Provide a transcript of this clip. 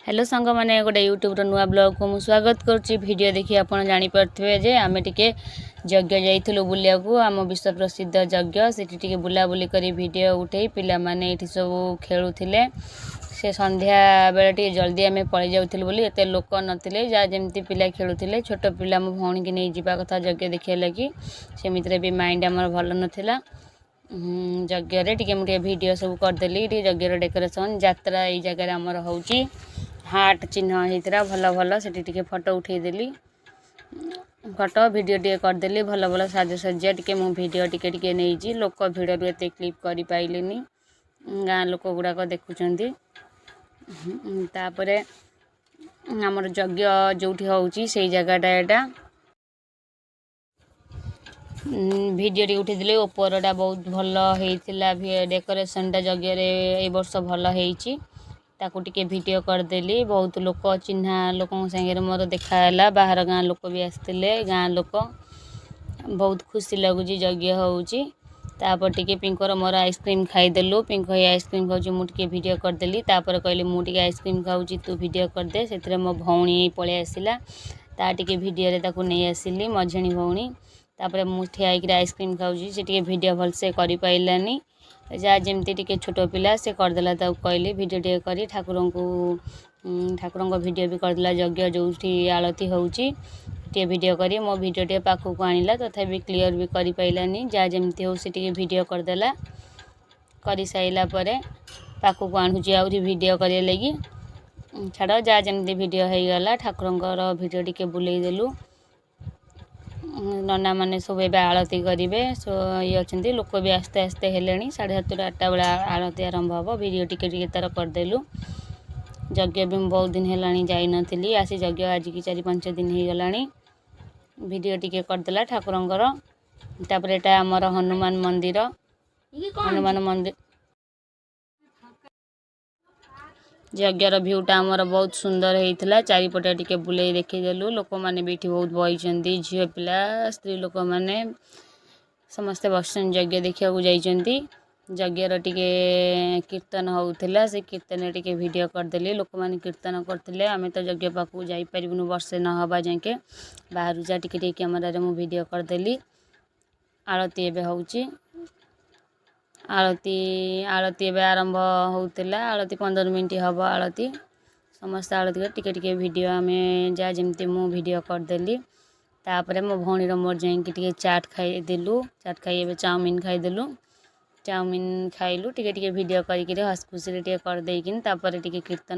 Hello सांग मैंने गोटे यूट्यूब नुआ ब्लॉग को मुझे स्वागत करुच्ची। वीडियो देखी आप जानीपे जे आम टे यज्ञ जाइलु बुलिया आम विश्व प्रसिद्ध यज्ञ से बुलाबुली कर वीडियो उठे पिला माने ये सब खेलुले से संध्या बेले टे जल्दी आम पलि जाऊँ बोली एत लोक नथिले जहाँ जमी पिला खेलुले छोट पिला मो भौणी की नहीं जावा कथा यज्ञ देखा लगी सेमिति भी माइंड आमर भल नाला। यज्ञ टे मुझे वीडियो सब करदेली यज्ञ डेकोरेशन यात्रा ये जगह आमर होची हार्ट चिन्ह होता भल भल से फोटो उठेदेली फोटो वीडियो टे करदेली भल भल साजसज्जा टे मु वीडियो टे नहीं लोक भिड़ एत क्लिप कर पाइले गाँ लोक गुड़ाक देखुं तापर आमर यज्ञ जो होची से जगहटा एटा वीडियो टी उठेदेली उपरटा बहुत भल होता डेकोरेशन टा यज्ञ ए वर्ष भल होती ताकू टिके वीडियो करदेली बहुत लोक चिन्हा लोक संगे मोर देखाला बाहर गाँ लोक भी आसते गाँ लोक बहुत खुशी लगुच यज्ञ होची तापर टिके पिंकर मोर आइसक्रीम खाईदेलु पिंक आइसक्रीम खाऊँ मुझे वीडियो करदेली तापर कहली मुझे आइसक्रीम खाऊँ तू वीडियो करदे से मो भौणी पलि आसला ता टिके वीडियो रे ताकू नहीं आसिली मझिणी भौणी तापर मुझे ठिया आइसक्रीम खाऊँ से वीडियो भलसे कर पाइलानी जहाँ जमती टिके छोट पिला से करदेला कहली वीडियो टे करी ठाकुर को वीडियो भी करदेला यज्ञ जो आलती होची टे वीडियो करी मो वीडियो टे पाखक आनिला तथापि क्लियर भी कर पाइलानी जहाँ जमती हो से वीडियो करदेला कर साइला पाखक आणुची आहरी वीडियो करे लगी छाड़ जहाँ जमती वीडियो हो गला ठाकुर वीडियो टे बुलेदेलु नना मैंने सब ए आलती करेंगे सो ये अच्छा लोक भी आस्ते आस्ते हेले 7:30 8टा बेला आलती आरंभ हम वीडियो टिके तार करदेलु यज्ञ भी बहुत दिन है जाई नी आसी यज्ञ आज की 4-5 दिन हो गला वीडियो टिके करदेला ठाकुरंकर तापर एटा आमर हनुमान मंदिर यज्ञर भ्यूटा आमर बहुत सुंदर होता चारिपटे टिके बुले देखीदेलु लोक मैंने भी बहुत बही झील पिला स्त्री लोक मैंने समस्ते बसन यज्ञ देखा जाइंट यज्ञर टिके कीर्तन होता से कीर्तन टिके वीडियो करदेली लोक मैंने कीर्तन करते आम तो यज्ञ पाक जापरिबुनु वर्षे नहबा जाके बाहर जा टिके कैमेरा मु वीडियो करदेली आरती एवं होची आलती आलती एवं आरंभ होता आलती 15 मिनट हम आलती समस्त आलती टिके टिके वीडियो आम जहाँ जमती मु वीडियो करदेली तापर मो भौणी मोर जाइए चाट खाईदेलु चाट खाई चाउमिन खाईदेलु चाउमिन खाइलु टिके टिके वीडियो करके हस खुशी टिके करदेकिन तापर टिके कीर्तन